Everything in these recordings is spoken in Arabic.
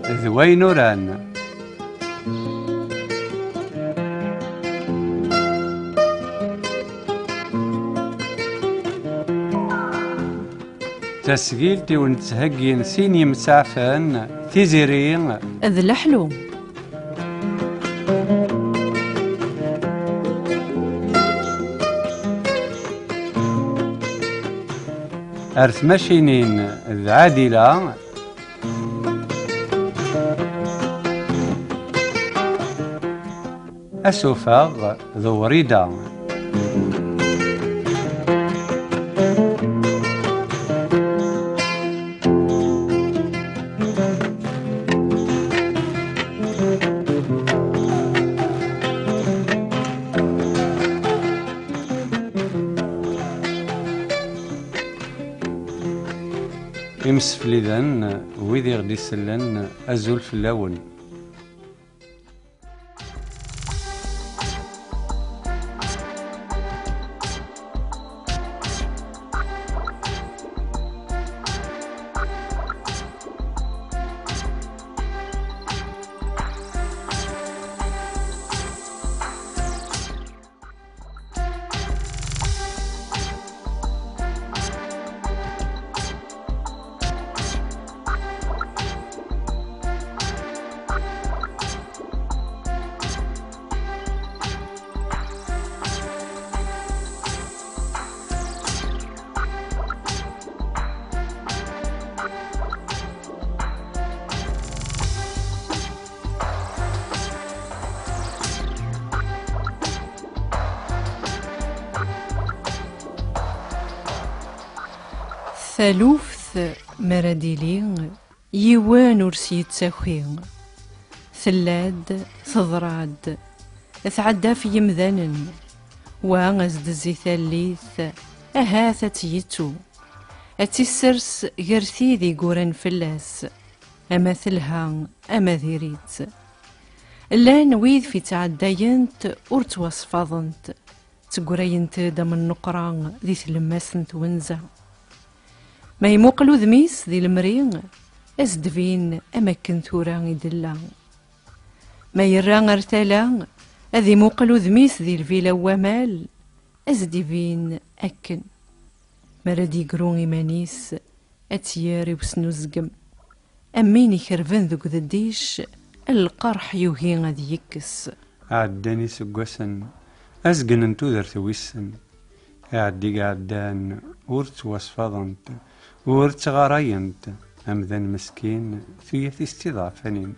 ذوين ران. تسجيلتي ونتهجين سين يمسعفان تيزيرين ذ الحلو. أرث ماشينين ذ عادلة أسوفاغ ذو وريدة. إمسفلذن ويدي غدي سلن أزول في اللون. ثالوث مراديلي يوان ورسيت ساخي ثلاد تضراد ثعدا في يمذان وغزد الزيثاليث أهاث تيتو أتسرس غرثي ذي قوران فلاس أما ثلها أما ذيريت لان ويذ في تعداينت ورتوصفاضنت تقرينت دم النقران ذي ثلماسنت ونزا ما يموقلو ذميس ذي المريغ أزدفين أماكن ثورا يدلا ما يرى ارتلا أذي موقلو ذميس ذي الفيلا ومال أزدفين أكن مراد يقرو إيمانيس أتياري وسنوزقم أمين يخرفن ذوك ذديش القرح يوهي غادي يكس عداني سقوسن أزقن انتو ذر ثويسن عدي عدان ورت وصفاضنت ورت غراينت أمذن مسكين ثيثي استضافنين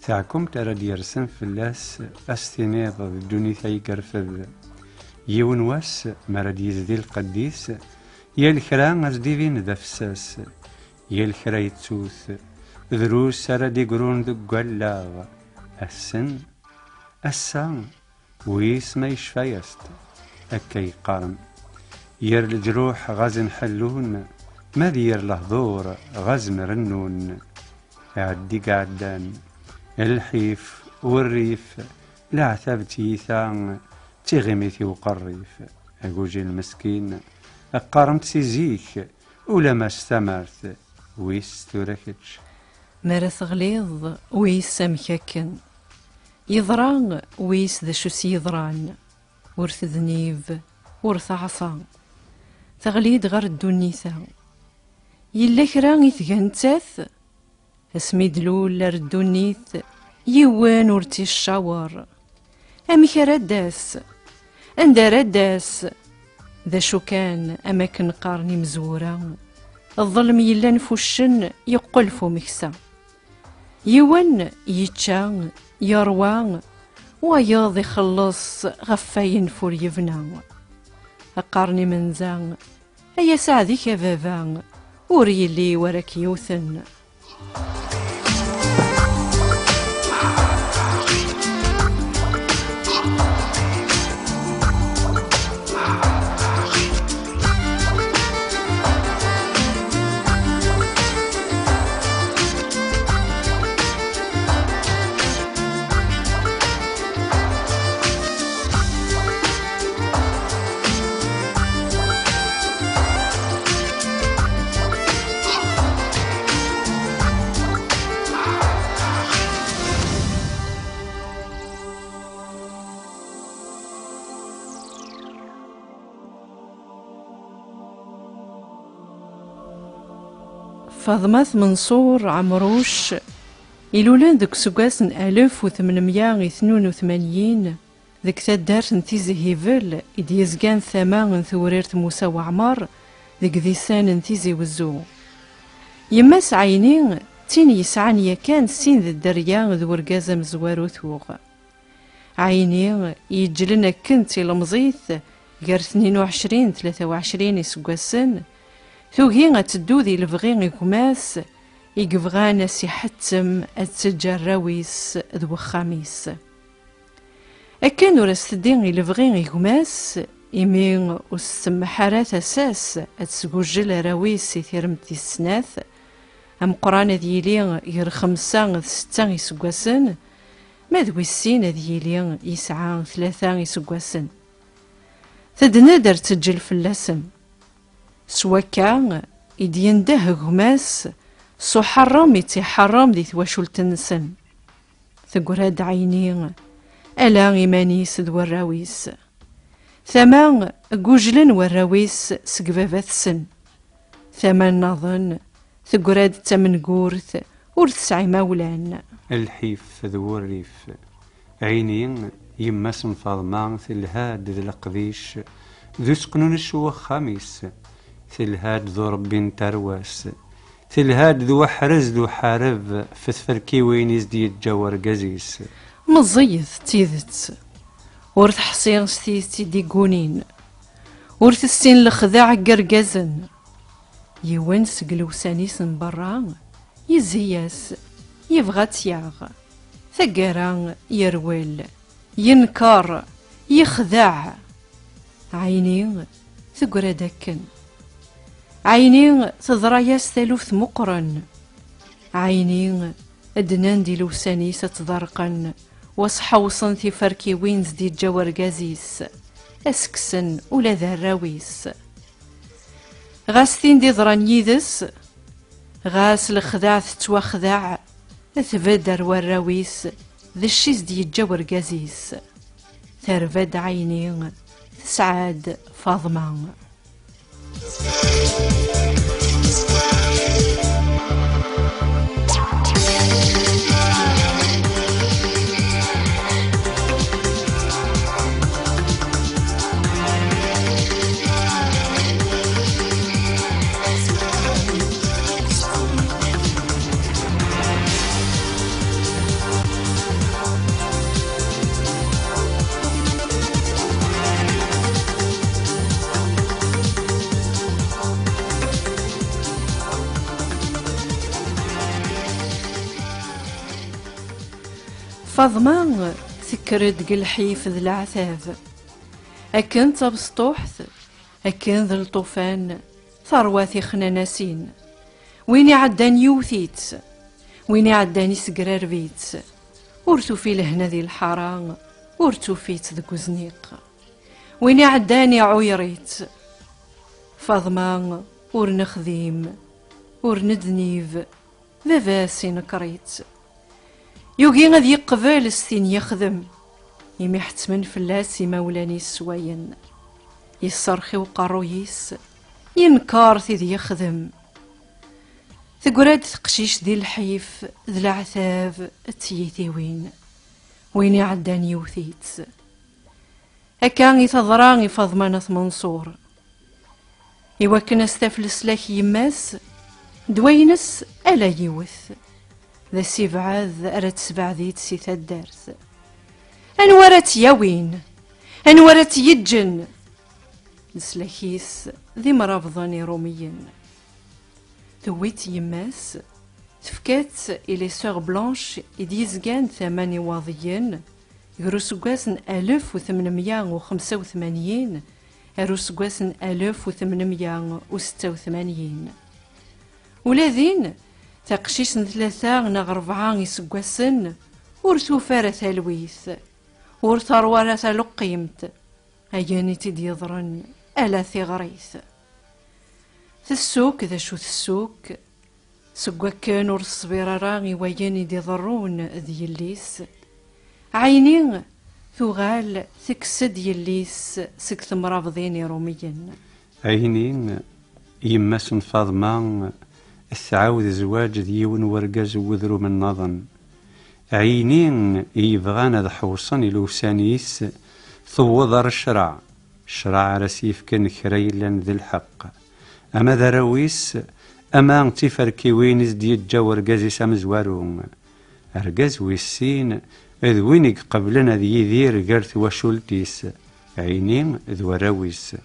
ثاكم ترى ديرسن في اللاس أستنيض الدوني ثاي قرفذ يون واس مراد يزدي القديس يا الكرا أزديفين ذا فساس يا الكرا يتسوث ذروس سرا ديقرون ذو قلاغ السن السان ويس ما يشفايست أكا يقارن ير الجروح غاز نحلون ما دير لهضور غاز مرنون عدي قعدان الحيف والريف لا ثابتي ثان تغميثي وقريف أقوجي المسكين أقارنت سيزيك ولا ما استمرت ويس توركتش مرث غليظ ويس سمككن يضران ويس ذا شو سيضران ورث ذنيف ورث عصا تغليد غير الدنيثا يلا كرا يتغنتاث اسمي دلول لردونيث يوان ورتي الشاور أمي رداس عند رداس ذا شو كان أماكن قارني مزورة الظلم يلا نفوشن يقلفو مكسا يوان يتشا يروى وياض يخلص غفاين فور يفنا أقارني منزا أيا سعدي كبابا وريلي وراك يوثن فاطمة منصور عمروش إلولان دك سقاسن 1882 ذك تدارت نتيزي هيفل إدي يزقان ثمان ثوريرت موسى وعمر ذك ذيسان نتيزي وزو يماس عينين تين يسعان يكان سين ذي الدريان ذو ورقازة مزوارو ثوغ عيني يجلنا كنت لمزيث غير 22 23 يسقاسن ثوغي تدو ذي الفغين يكماس يقفغانا سي حتم التجار راويس ذو خاميس أكانو راستدين الفغين يكماس إمين وستمحارات أساس أتسقوجل راويس يثيرمتي السناث أم قران ذيلي غير 5 6 يسقاسن ما ذوي السين ذيلي يسعى 3 يسقاسن تدنادر تسجل في اللسن سوا كان يدينده غماس سو حرام يتحرام دي ثواشول تنسن ثقراد عيني ألا إيمانيس ذو الراويس ثمان قوجلن والراويس سقفافات سن ثمان نظن ثقراد تمن قورث ورثسعي مولان الحيف ذو الريف عيني يماس فاطمة ثلهاد ذي القذيش ذو سقنون الشوخ خميس ثلهاد ذو ربي ترواس ثلهاد ذو حرز ذو حارب فتفركي وين يزدي يتجاور قزيس مزيث تيذت ورث حصين ستيث ديقونين ورث السين لخذاع قرقزن يوان سقلو سانيس برا يزياس يبغى تياغ ثقرا يرويل ينكر يخدع عيني ثقرا دكن عيني تضرياس ثالوث مقرن عيني أدنان دي لوساني ستضرقن وصحوصن في فركي وينز دي الجوار قازيس أسكسن ولا ذا الراويس غاستين دي ضران يدس غاس الخداع تتوخدع ثبدر والراويس ذا الشيز دي الجوار قازيس ثرفد عيني تسعاد فاطمة فاطمة سكرت قلحيف ذي العتاب أكن تبسطوحث أكن ذي الطوفان ثرواتي خناناسين ويني عداني يوثيت ويني عداني سقرار بيت ورتو في لهنا ذي الحرام ورتو فيت ذي كوزنيق ويني عداني عويريت فاطمة ورنخذيم ورندنيف ذافاسي نكريت يوغي غادي يقبل السين يخدم يمي حتمن فلاس مولاني السواين يصرخي وقرويس ينكار ذي يخدم ثقراد تقشيش ذي الحيف ذي العثاب تيثي وين عداني يوثيت هكا يتضراني فاطمة منصور إوا كان استفلس لك يماس دوينس ألا يوث ذا سيبعاذ أرات سبعذيت سي تدارث أنورات يوين أنورات يجن نسلكيس ذي مرافضاني روميين ثويت يماس تفكات إلي سوغ بلانش إديزقان 8 واضيين يروسقاسن 1885 يروسقاسن 1886 ولذين تقشيش 3 نغ 4 يسقاسن ورثوفارة ثالويث ورثروارة لقيمت أياني تديضرن ألا ثغريث السوق ذا شو السوق سقوا كان ور الصبيرة راغي وياني ديضرون ذي الليس عيني ثغال ثكسد يليس سكت مرافضين روميا عينين يماس فاطمة السعاود زواج ديون ورقاز وذرو من نظن عينين يبغانا ذا حوصن الوسانيس ثوض الشرع الشرع رسيف كان خريلا ذي الحق أما ذا رويس أما تفركي وينز ديال جا ورقازي سامزوارون أرقاز ويسين إذ وينك قبلنا ذي يذير قرث وشولتيس عينين ذو رويس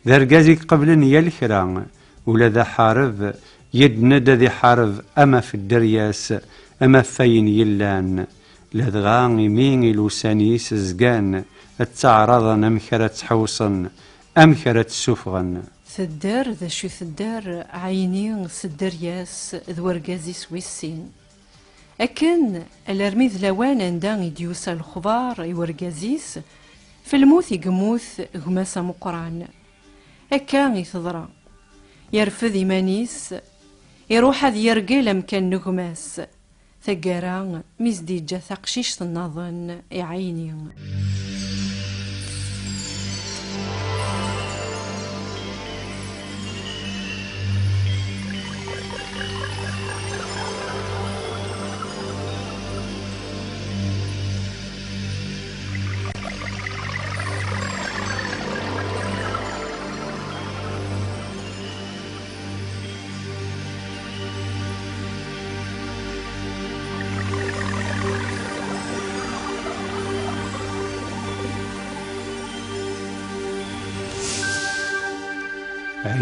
ذا رقازي قبلنا يالخرا ولا ذا حارب يدند ذي حارب أما في الدرياس أما فين يلان لذغان يمين الوسانيس زقان التعرضن أمكرة تحوصن أمكرة تسوفغن ثدار ذا شو ثدار عيني ثدار ياس ذو رقازي سويسين أكن الأرميذ لوان عندان يديوس الخضار يورقازيس في الموت يقموث غماسة مقران أكان يثضرا يرفض إيمانيس يروح هذ يرقل أمكان نغماس ثقارا مزديجة ثقشيش النظن يعيني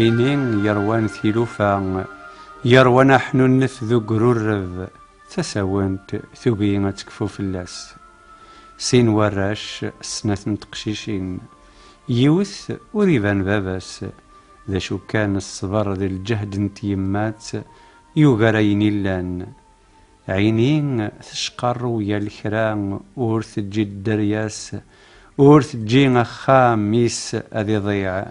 عينين يروان ثيلوفا يروان حنون ذو قرورف تساونت ثوبينة تكفو في اللاس سين وراش سنة تقشيشين يوث وريبان باباس ذا شو كان الصبر ذي الجهد انتيمات يوغرين اللان عينين تشقر ويا الكرام ورث تجي الدرياس ورث تجي خاميس أذي ضيع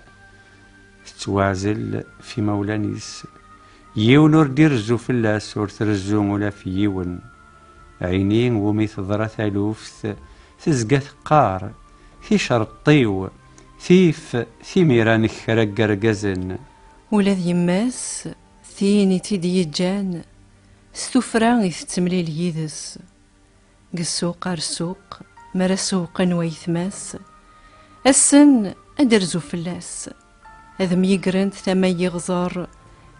تتوازل في مولانيس يون ور ديرزو في اللاس ور ترزو ولا في يون عينين ومي تضرى ثالوفث تزقى ثقار في شرطيو ثيف ميران خرق رقزن ولا يماس ثيني تيدي يجان ستفران يتملي اليدس قسوق رسوق مرسوق ويثماس السن أدرزو في اللاس هذا ميقرنت ثما يغزر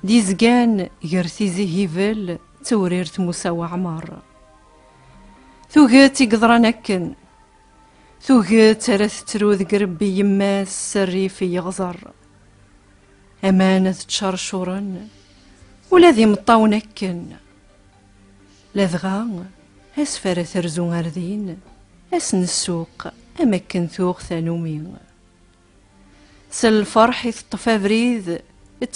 ديزقان يرثيزي هيفل توريرت موسى وعمار ثوغات يقدران أكن ثوغات رث تروذ قربي يماس سري في يغزر أمانة تشرشورن ولا ذي مطاون أكن لذغا أسفر ثرزو غردين أسن السوق أمكن ثوغ ثانومين سل الفرح يثطف بريد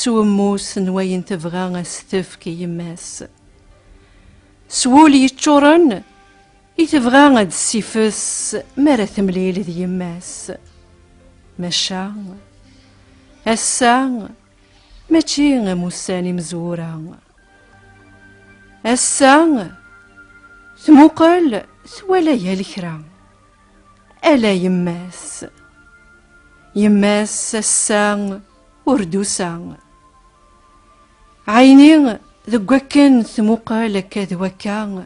توموس نوين تبغى استفكي يماس سولي يتشورن يتبغى غد السيفس مرة ثمليل ذي يماس مشا السا ماشي موساني مزورا السا ثموقل ثولا يا الكرام ألا يماس يماس السا وردوسا عيني ذك وكان ثموقا لك ذوكا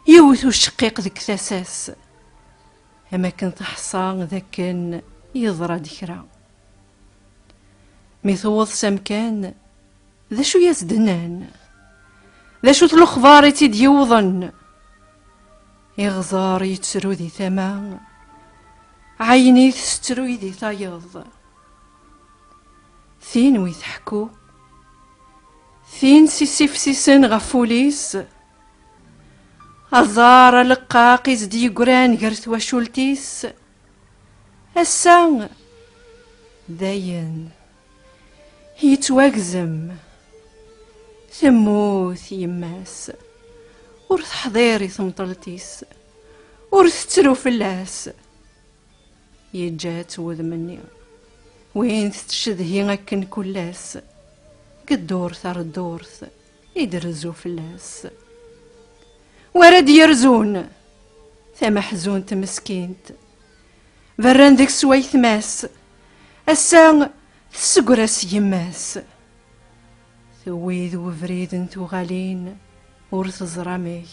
يوثو الشقيق ذك ثاساس أما كنت حصان ذاكن يضرى دكرا ميثوض سمكان ذا شو يزدنان ذا شو تلخبار يتديوضن يغزار يتسرو ذي ثما عيني تسترو ذي ثايض ثين ويضحكو ثين سيسن غفوليس أزار لقاقيز دي قران قرث وشولتيس السان داين يتواقزم ثموث يماس ورث حضيري ثمطلتيس ورث ترو فلاس يجات وذ مني وين تشذهي أكن كلاس قدور ثار الدورث يدرزو فلاس ورد يرزون ثم حزون تمسكينت بران ديك سويث ماس السان تسقرس يماس تويذ وفريد تغالين ور تزرمك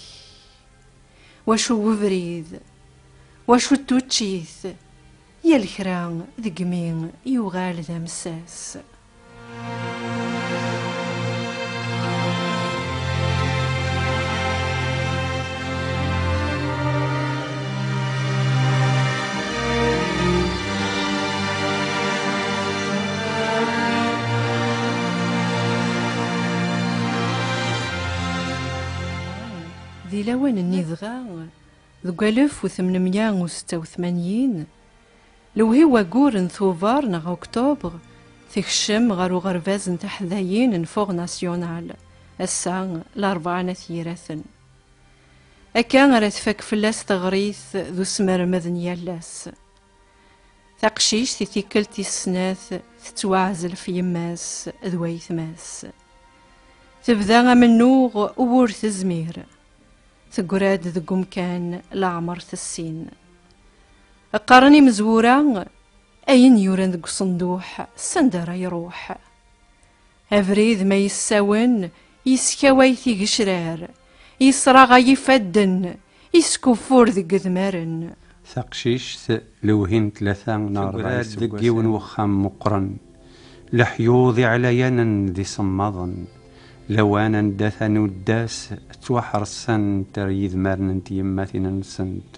واشو وفريد واشو توتشيث يا الكرا ذقمين يوغال ذا مساس. ذي لوان النذغا ذو 1886 لو هي وقور ثوفار نغ أكتوبر تخشم غارو غرفاز تحذايين نفوغ ناسيونال الساعة الأربعة ثيراثن أكان غير تفك فلاس تغريث ذو سمر مذن يالاس تقشيش تيكلتي السناث تتوعزل في يماس ذويث ماس تبدا من نوغ وورث زمير تقراد ذو مكان لعمر السين قرني مزورا أين يوران ذو صندوح سندرا يروح أفريد ما يساون يسكاويثي قشرار يسرغ يفدن يسكفور ذو قذمارن ثقشيش لوهين ثلاثة نار ذقيون وخام مقرن لحيوضي على ينن ذي صمضن لوانا داثن وداس توحرسن تريد مارن تيماتنا نسنت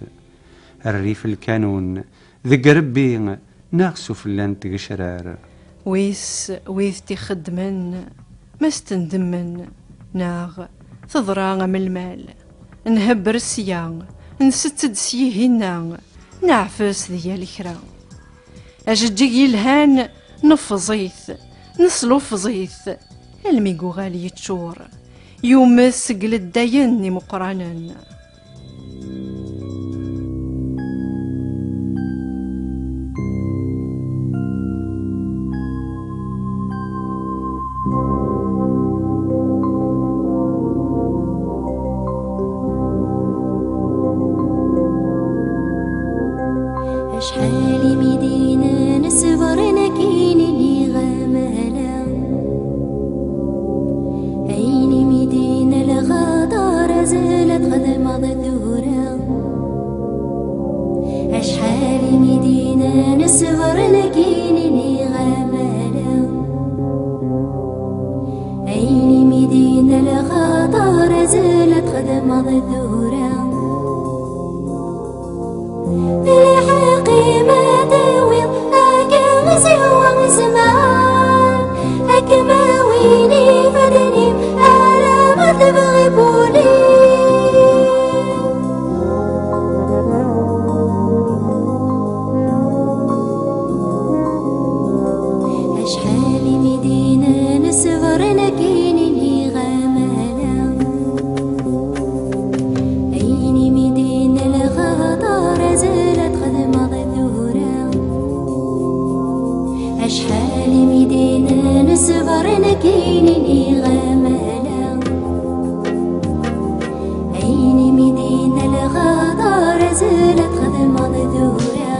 الريف الكانون ذي ربي ناقصو فلان تقشرار ويث تخدمن ما استندمن ناغ تضراغ من المال نهبر السيان نستد سيهنا نعفس ذي الكرا أجدي يلهان نفضيث نسلو فضيث الميقو غالي يتشور يوم سقل الداين مقرانا أشحال مدينة نسبر نكيني غمالا أين مدينة الغدار زالت خدمة ذورا أشحال مدينة نسبر نكيني غمالا أين مدينة الغدار زالت خدمة ذورا الحقي داويض هكا زهوة زمان هكا ما ويني فدني أنا ما تبغي بولي أشحال مدينة نسفر نكيني غمالا أين مدينة الغدار زالت خدمة ذورا أشحال مدينة نسفر نكيني غمالا أين مدينة الغدار زالت خدمة ذورا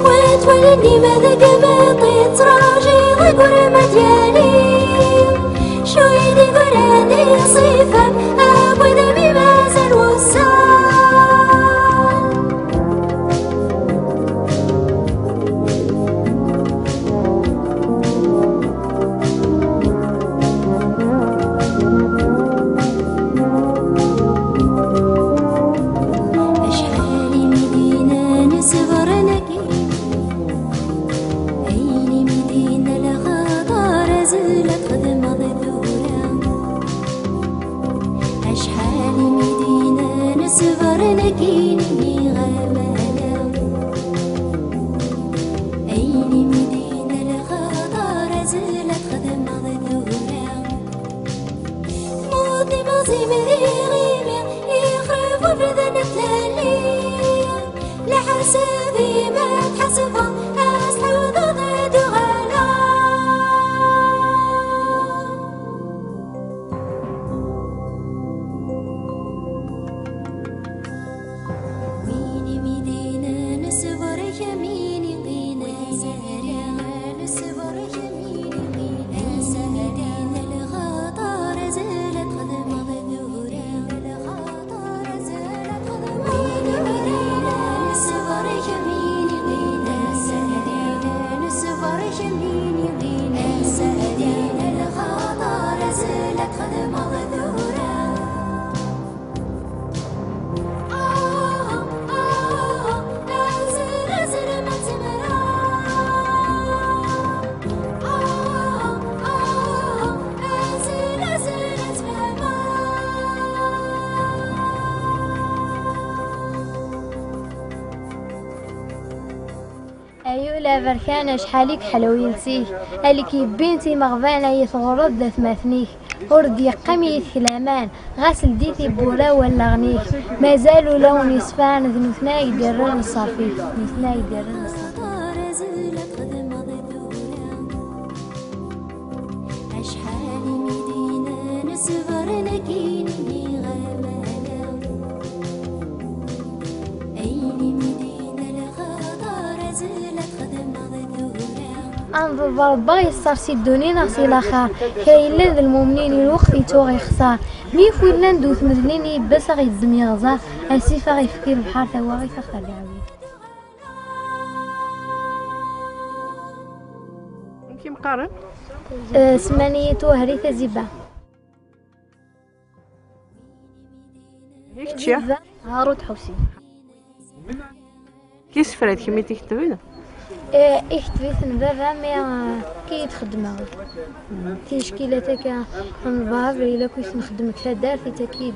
وتولني ماذا قبطي تراجي غقر مديالي شويدي قرادي صيفا أبو دمي مازال وسان أشحال مدينة نسفر نكيني أين مدينة الغدار زالت لا بركان شحاليك حلو يلسيك الك بنتي مغبانة يثغرد ذات مثنيك ورد يقمي كلامان غاسل ديتي بورا ولا غنيك ما زالوا لون يصفان ذنوثنا يدرن الصافي ذنوثنا يدرن الصافي انظر بربا يصار سيدوني ناصي لاخر كاين ذا المؤمنين الوقت يتوغ يخسر ميف ولا ندوث مذنيني بس غيزم يغزا اسيفا غيفكر البحر توا غيفخر العويل كي مقارن سمانية وهريثة زبا هيك تشيا هاروت حوسي كي سفرات كي ميتي كتبينا اكتبيت بابا مي كي تخدم تشكيلتك من باب الا كنت نخدم كفدار في تاكيد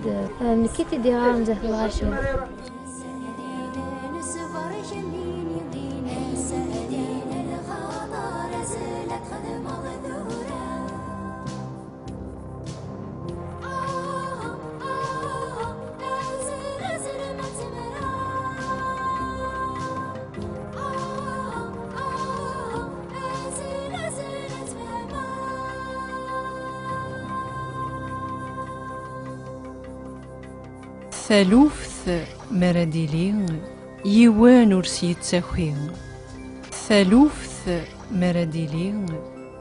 كي تدير غنزه في الغاشي ثالوث مرديلين يوان ورسيت ساخين ثالوث مرديلين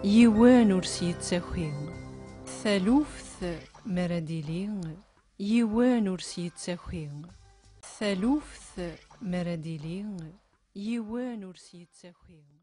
يوان ورسيت ساخين ثالوث مرديلين يوان ورسيت ساخين ثالوث مرديلين يوان ورسيت ساخين